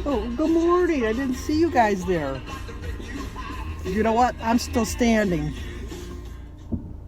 Oh, good morning. I didn't see you guys there. You know what? I'm still standing.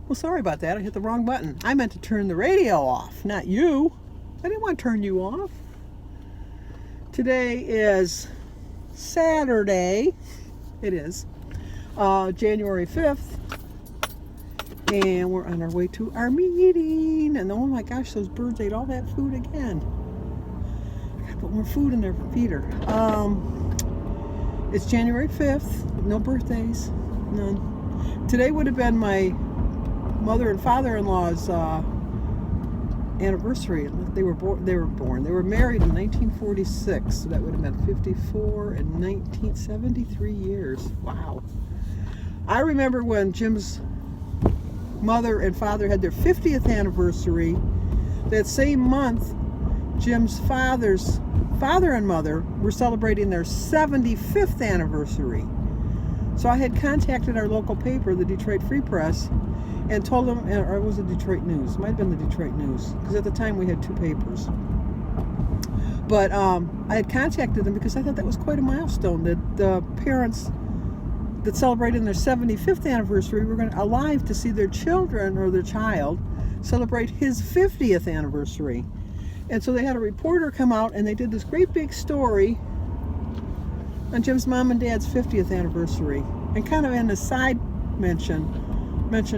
Well, sorry about that. I hit the wrong button. I meant to turn the radio off, not you. I didn't want to turn you off. Today is Saturday. It is January 5th. And we're on our way to our meeting. And oh my gosh, those birds ate all that food again. I gotta put more food in their feeder. It's January 5th. No birthdays. None. Today would have been my mother and father-in-law's anniversary. They were born. They were married in 1946. So that would have been 54 and 1973 years. Wow. I remember when Jim's mother and father had their 50th anniversary. That same month, Jim's father's father and mother were celebrating their 75th anniversary. So I had contacted our local paper, the Detroit Free Press, and told them, or it was the Detroit News, it might have been the Detroit News, because at the time we had two papers. But I had contacted them because I thought that was quite a milestone, that the parents that celebrated their 75th anniversary were going to alive to see their children or their child celebrate his 50th anniversary. And so they had a reporter come out and they did this great big story on Jim's mom and dad's 50th anniversary, and kind of in a side mentioned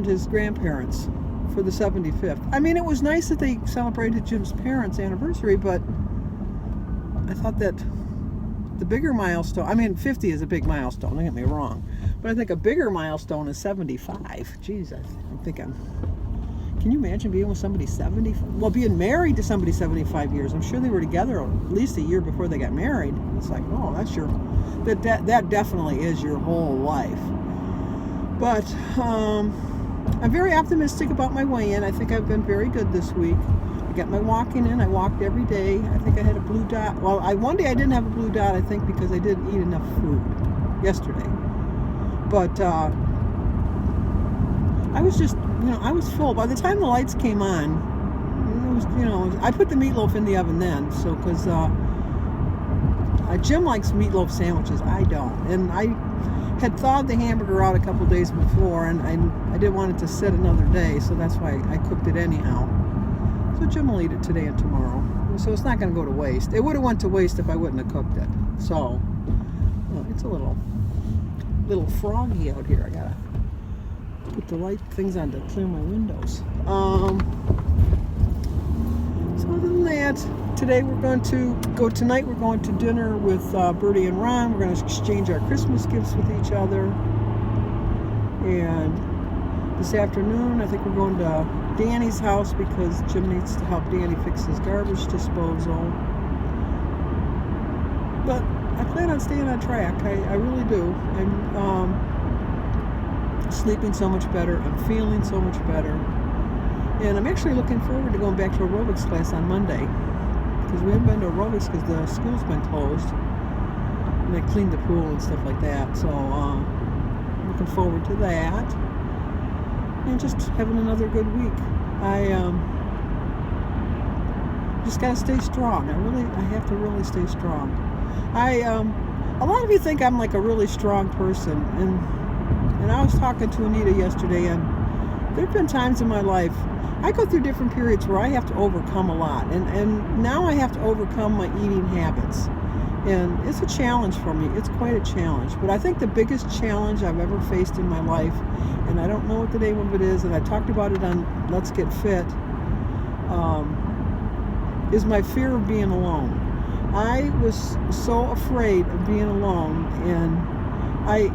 his grandparents for the 75th. I mean, it was nice that they celebrated Jim's parents' anniversary, but I thought that the bigger milestone, I mean, 50 is a big milestone, don't get me wrong, but I think a bigger milestone is 75. Jeez, I'm thinking, can you imagine being with somebody 70? Well, being married to somebody 75 years. I'm sure they were together at least a year before they got married. It's like, oh, that definitely is your whole life. But I'm very optimistic about my weigh-in. I think I've been very good this week. I got my walking in. I walked every day. I think I had a blue dot. Well, one day I didn't have a blue dot, I think, because I didn't eat enough food yesterday. But I was just, I was full. By the time the lights came on, it was, I put the meatloaf in the oven then. So, because Jim likes meatloaf sandwiches. I don't. And I had thawed the hamburger out a couple days before, and I didn't want it to sit another day, so that's why I cooked it anyhow. So Jim will eat it today and tomorrow. So it's not going to go to waste. It would have went to waste if I wouldn't have cooked it. So it's a little froggy out here. I gotta put the light things on to clear my windows. So other than that, tonight we're going to dinner with Bertie and Ron. We're going to exchange our Christmas gifts with each other. And this afternoon, I think we're going to Danny's house because Jim needs to help Danny fix his garbage disposal. But I plan on staying on track. I really do. I'm sleeping so much better. I'm feeling so much better. And I'm actually looking forward to going back to aerobics class on Monday, because we haven't been to aerobics because the school's been closed. And they cleaned the pool and stuff like that. So I'm looking forward to that. And just having another good week. I just gotta stay strong. I have to really stay strong. A lot of you think I'm like a really strong person, and I was talking to Anita yesterday, and there have been times in my life I go through different periods where I have to overcome a lot, and now I have to overcome my eating habits, and it's a challenge for me. It's quite a challenge, but I think the biggest challenge I've ever faced in my life, and I don't know what the name of it is, and I talked about it on Let's Get Fit, is my fear of being alone. I was so afraid of being alone, and I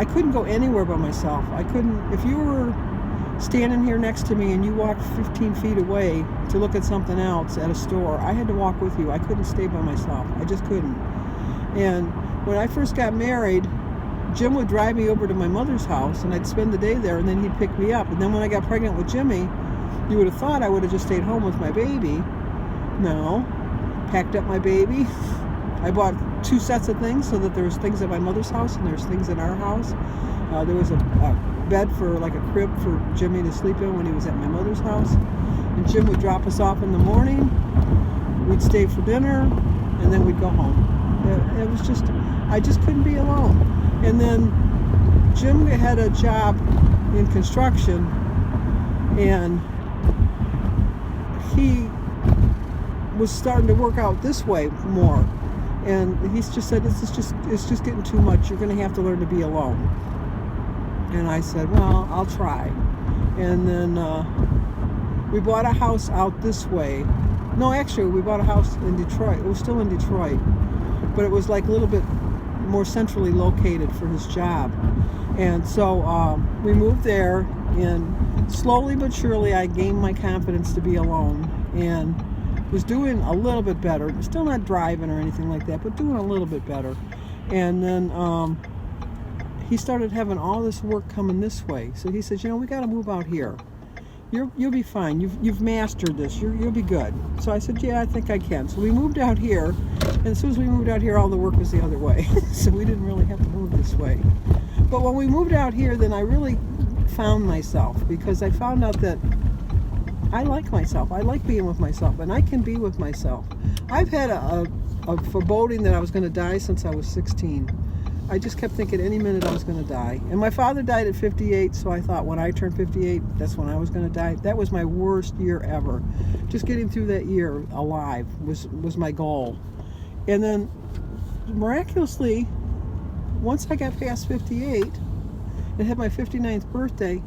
couldn't go anywhere by myself. I couldn't, if you were standing here next to me and you walked 15 feet away to look at something else at a store, I had to walk with you. I couldn't stay by myself. I just couldn't. And when I first got married, Jim would drive me over to my mother's house, and I'd spend the day there, and then he'd pick me up. And then when I got pregnant with Jimmy, you would have thought I would have just stayed home with my baby. No. Packed up my baby. I bought 2 sets of things, so that there was things at my mother's house and there's things in our house. There was a bed for like a crib for Jimmy to sleep in when he was at my mother's house. And Jim would drop us off in the morning. We'd stay for dinner, and then we'd go home. It was just, I just couldn't be alone. And then Jim had a job in construction, and he was starting to work out this way more. And he's just said, it's just getting too much. You're going to have to learn to be alone. And I said, well, I'll try. And then we bought a house out this way. No, actually, we bought a house in Detroit. It was still in Detroit, but it was like a little bit more centrally located for his job. And so we moved there, and slowly but surely I gained my confidence to be alone, and was doing a little bit better. Still not driving or anything like that, but doing a little bit better. And then he started having all this work coming this way. So he says, we got to move out here. You'll be fine. You've mastered this. You'll be good. So I said, yeah, I think I can. So we moved out here, and as soon as we moved out here, all the work was the other way. So we didn't really have to move this way. But when we moved out here, then I really found myself, because I found out that I like myself. I like being with myself, and I can be with myself. I've had a foreboding that I was going to die since I was 16. I just kept thinking any minute I was going to die. And my father died at 58, so I thought when I turned 58, that's when I was going to die. That was my worst year ever. Just getting through that year alive was my goal. And then miraculously, once I got past 58 and had my 59th birthday,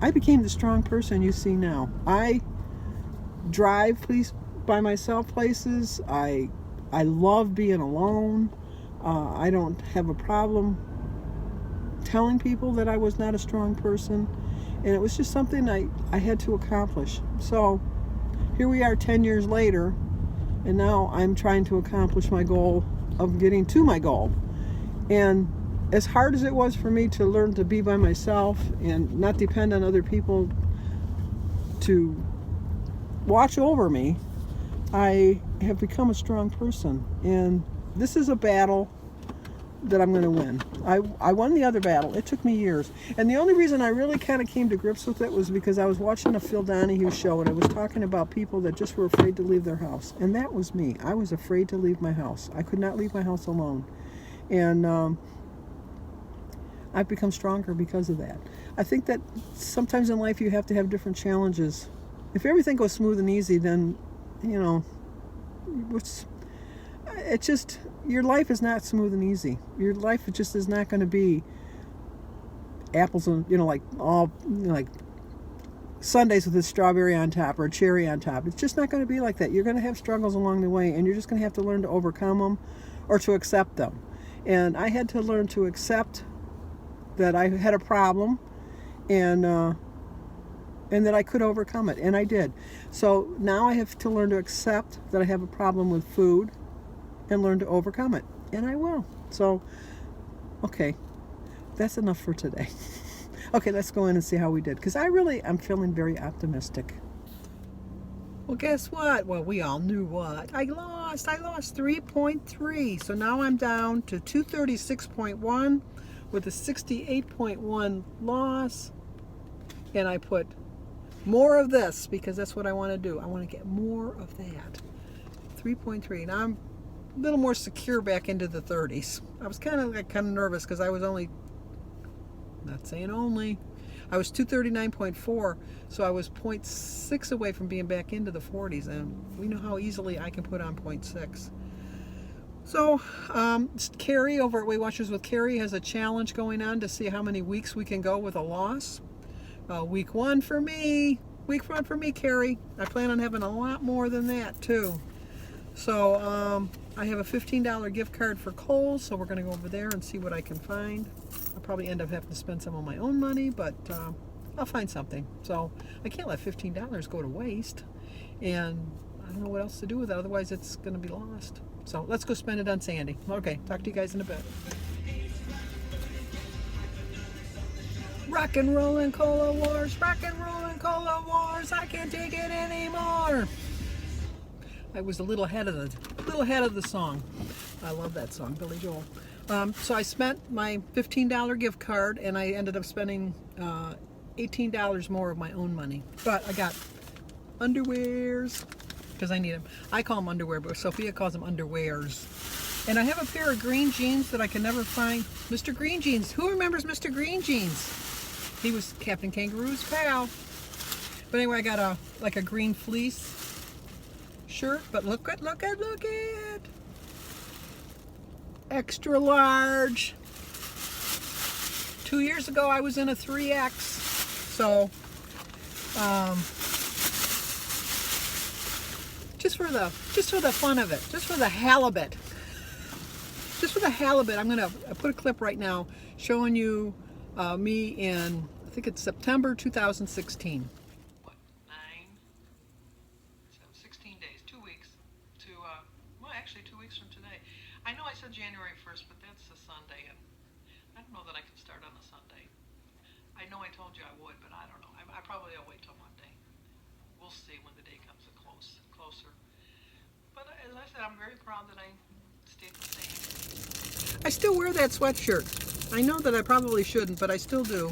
I became the strong person you see now. I drive by myself places. I love being alone. I don't have a problem telling people that I was not a strong person. And it was just something I had to accomplish. So here we are 10 years later, and now I'm trying to accomplish my goal of getting to my goal. And as hard as it was for me to learn to be by myself and not depend on other people to watch over me, I have become a strong person. And this is a battle that I'm going to win. I won the other battle. It took me years. And the only reason I really kind of came to grips with it was because I was watching a Phil Donahue show, and it was talking about people that just were afraid to leave their house. And that was me. I was afraid to leave my house. I could not leave my house alone. And I've become stronger because of that. I think that sometimes in life you have to have different challenges. If everything goes smooth and easy, then, it's just, your life is not smooth and easy. Your life just is not going to be apples and, like sundaes with a strawberry on top or a cherry on top. It's just not going to be like that. You're going to have struggles along the way, and you're just going to have to learn to overcome them or to accept them. And I had to learn to accept that I had a problem, and that I could overcome it, and I did. So now I have to learn to accept that I have a problem with food and learn to overcome it, and I will. So, okay, that's enough for today. Okay, let's go in and see how we did, because I'm feeling very optimistic. Well, guess what? Well, we all knew what. I lost 3.3. So now I'm down to 236.1 with a 68.1 loss. And I put more of this because that's what I want to do. I want to get more of that. 3.3. Now I'm a little more secure back into the 30s. I was kind of nervous because I was only, not saying only, I was 239.4, so I was 0.6 away from being back into the 40s, and we know how easily I can put on 0.6. So, Carrie over at Weight Watchers with Carrie has a challenge going on to see how many weeks we can go with a loss. Week one for me, Carrie. I plan on having a lot more than that, too. So, I have a $15 gift card for Kohl's, so we're going to go over there and see what I can find. I'll probably end up having to spend some of my own money, but I'll find something. So I can't let $15 go to waste, and I don't know what else to do with it, otherwise it's going to be lost. So let's go spend it on Sandy. Okay, talk to you guys in a bit. Rock and roll and cola wars, I can't take it anymore. I was a little ahead of the song. I love that song, Billy Joel. So I spent my $15 gift card, and I ended up spending $18 more of my own money. But I got underwears, because I need them. I call them underwear, but Sophia calls them underwears. And I have a pair of green jeans that I can never find. Mr. Green Jeans. Who remembers Mr. Green Jeans? He was Captain Kangaroo's pal. But anyway, I got like a green fleece shirt. But look at. Extra large. 2 years ago, I was in a 3X. So, just for the fun of it, just for the halibut. Just for the halibut, I'm gonna put a clip right now showing you me in, I think it's September 2016. What, 16 days, 2 weeks to, well, actually 2 weeks from today. I know I said January 1st, but that's a Sunday, and I don't know that I can start on a Sunday. I know I told you I would, but I don't know. I probably will wait till Monday. We'll see when the day comes closer. But as I said, I'm very proud that I stayed the same. I still wear that sweatshirt. I know that I probably shouldn't, but I still do.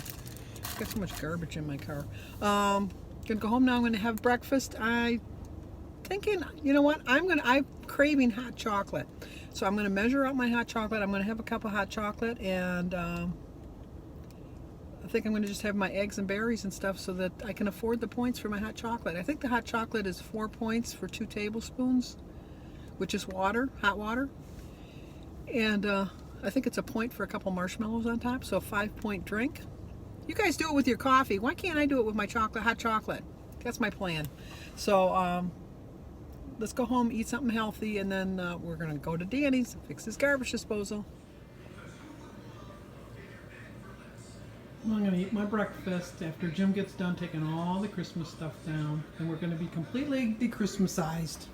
I've got so much garbage in my car. Gonna go home now. I'm gonna have breakfast. Thinking, you know what? I'm craving hot chocolate. So I'm gonna measure out my hot chocolate. I'm gonna have a cup of hot chocolate, and I think I'm gonna just have my eggs and berries and stuff so that I can afford the points for my hot chocolate. I think the hot chocolate is 4 points for 2 tablespoons, which is water, hot water. And I think it's a point for a couple marshmallows on top, so a 5-point drink. You guys do it with your coffee. Why can't I do it with my hot chocolate? That's my plan. So let's go home, eat something healthy, and then we're gonna go to Danny's, fix his garbage disposal. I'm gonna eat my breakfast after Jim gets done taking all the Christmas stuff down, and we're gonna be completely de-Christmasized.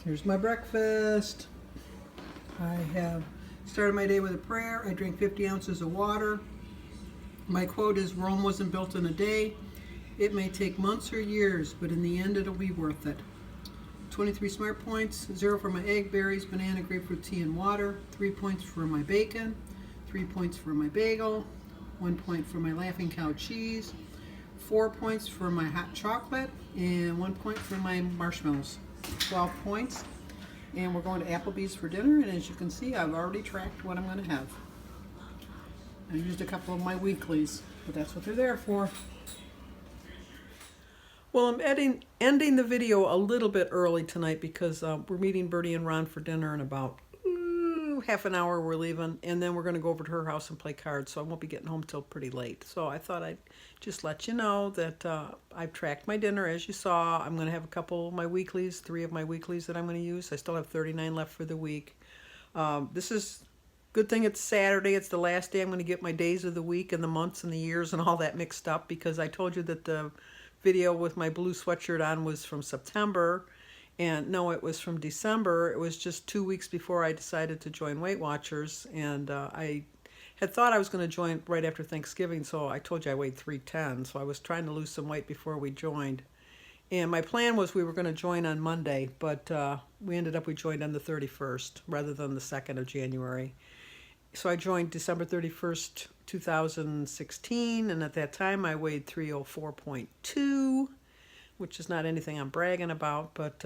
Here's my breakfast. I have started my day with a prayer. I drank 50 ounces of water. My quote is, Rome wasn't built in a day. It may take months or years, but in the end it'll be worth it. 23 smart points, 0 for my egg, berries, banana, grapefruit tea, and water. 3 points for my bacon, 3 points for my bagel, 1 point for my Laughing Cow cheese, 4 points for my hot chocolate, and 1 point for my marshmallows. 12 points. And we're going to Applebee's for dinner, and as you can see, I've already tracked what I'm going to have. I used a couple of my weeklies, but that's what they're there for. Well, I'm ending the video a little bit early tonight because we're meeting Bertie and Ron for dinner in about half an hour. We're leaving, and then we're going to go over to her house and play cards, so I won't be getting home till pretty late. So I thought I'd just let you know that I've tracked my dinner, as you saw. I'm going to have a couple of my weeklies, 3 of my weeklies that I'm going to use. I still have 39 left for the week. This is good thing it's Saturday. It's the last day I'm going to get my days of the week and the months and the years and all that mixed up, because I told you that the video with my blue sweatshirt on was from September, and no, it was from December. It was just 2 weeks before I decided to join Weight Watchers, and I had thought I was going to join right after Thanksgiving, so I told you I weighed 310, so I was trying to lose some weight before we joined. And my plan was we were going to join on Monday, but we joined on the 31st rather than the 2nd of January. So I joined December 31st, 2016, and at that time I weighed 304.2, which is not anything I'm bragging about, but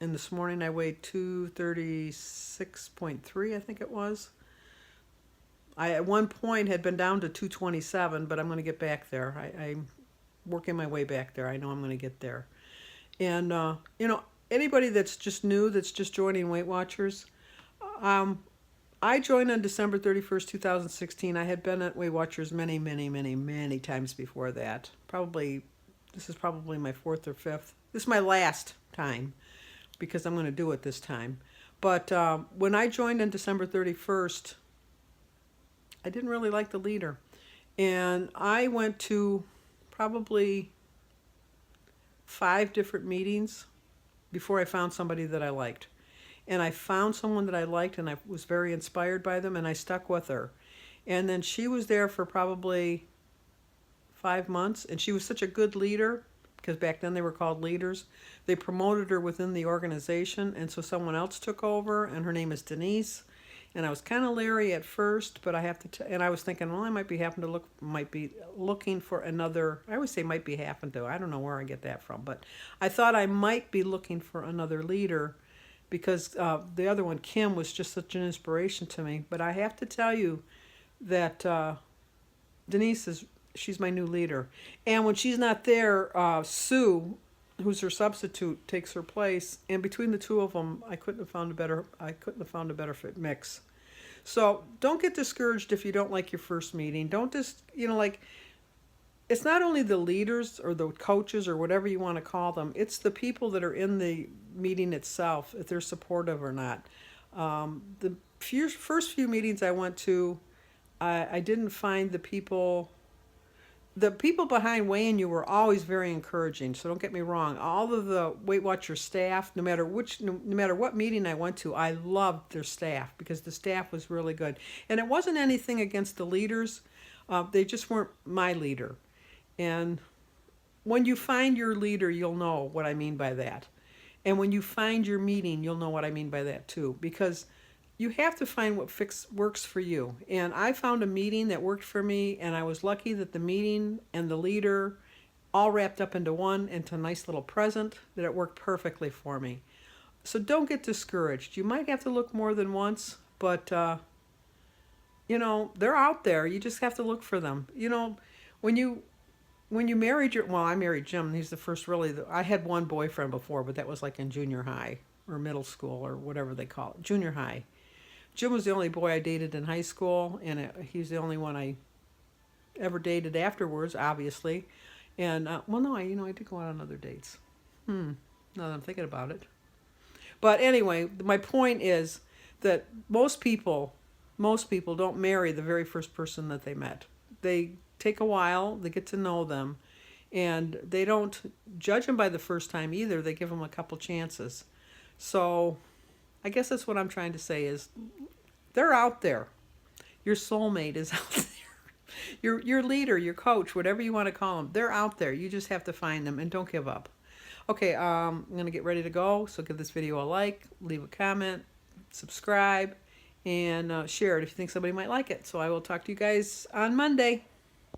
in this morning I weighed 236.3, I think it was. I at one point had been down to 227, but I'm going to get back there. I'm working my way back there. I know I'm going to get there. And, you know, anybody that's just new, that's just joining Weight Watchers, I joined on December 31st, 2016. I had been at Weight Watchers many, many, many, many times before that. This is probably my 4th or 5th. This is my last time because I'm going to do it this time. But when I joined on December 31st, I didn't really like the leader. And I went to probably 5 different meetings before I found somebody that I liked. And I found someone that I liked, and I was very inspired by them, and I stuck with her. And then she was there for probably 5 months, and she was such a good leader, because back then they were called leaders. They promoted her within the organization, and so someone else took over, and her name is Denise. And I was kind of leery at first, but I was thinking, well, I might be looking for another. I always say might be happen to. I don't know where I get that from, but I thought I might be looking for another leader. because the other one, Kim, was just such an inspiration to me. But I have to tell you that Denise she's my new leader. And when she's not there, Sue, who's her substitute, takes her place. And between the two of them, I couldn't have found a better fit mix. So don't get discouraged if you don't like your first meeting. Don't just, like, it's not only the leaders or the coaches or whatever you want to call them, it's the people that are in the meeting itself, if they're supportive or not. The first few meetings I went to, I didn't find the people behind weighing you were always very encouraging. So don't get me wrong. All of the Weight Watcher staff, no matter what meeting I went to, I loved their staff because the staff was really good. And it wasn't anything against the leaders. They just weren't my leader. And when you find your leader, you'll know what I mean by that. And when you find your meeting, you'll know what I mean by that too. Because you have to find what works for you. And I found a meeting that worked for me, and I was lucky that the meeting and the leader all wrapped up into a nice little present, that it worked perfectly for me. So don't get discouraged. You might have to look more than once, but they're out there. You just have to look for them. When you married I married Jim. He's the first I had one boyfriend before, but that was like in junior high or middle school or whatever they call it, junior high. Jim was the only boy I dated in high school, and he's the only one I ever dated afterwards, obviously. And no, I did go out on other dates. Now that I'm thinking about it. But anyway, my point is that most people don't marry the very first person that they met. They take a while, they get to know them, and they don't judge them by the first time either. They give them a couple chances. So I guess that's what I'm trying to say is they're out there. Your soulmate is out there. Your leader, your coach, whatever you want to call them, they're out there. You just have to find them and don't give up. Okay, I'm going to get ready to go. So give this video a like, leave a comment, subscribe, and share it if you think somebody might like it. So I will talk to you guys on Monday.